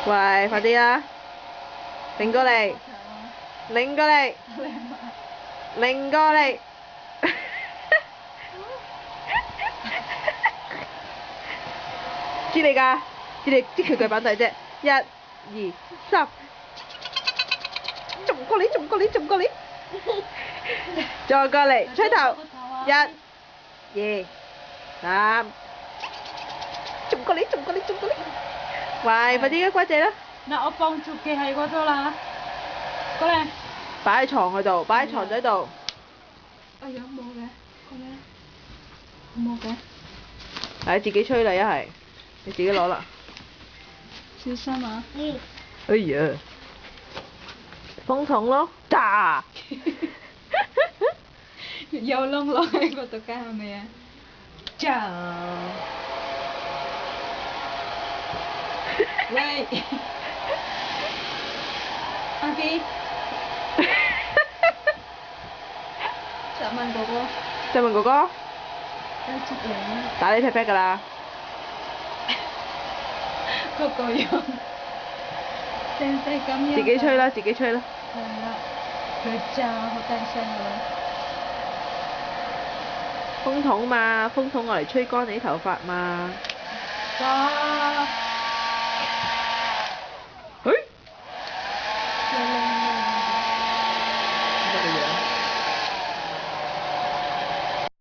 喂，快啲啦！擰過嚟，擰過嚟，擰過嚟。知你㗎？知你知佢腳板底啫。1、2、3，仲唔過嚟？仲唔過嚟？仲唔過嚟？再過嚟，吹頭。1、2、3，仲唔過嚟？仲唔過嚟？仲唔過嚟？喂，快啲啦，乖仔啦！嗱，我放住嘅喺嗰度啦，過嚟。擺喺床嗰度，擺喺床仔度。哎呀，冇嘅，過嚟。冇嘅。係自己吹啦，一係你自己攞啦。小心啊！哎呀，風筒咯，炸！有窿落喺嗰度㗎係咪啊？炸！喂，阿基，澤文哥哥，澤文哥哥，一出嚟打你劈劈㗎啦！嗰個樣，聲勢咁樣。自己吹啦，自己吹啦。係啦，佢炸好大聲㗎。風筒嘛，風筒我嚟吹乾你頭髮嘛。炸！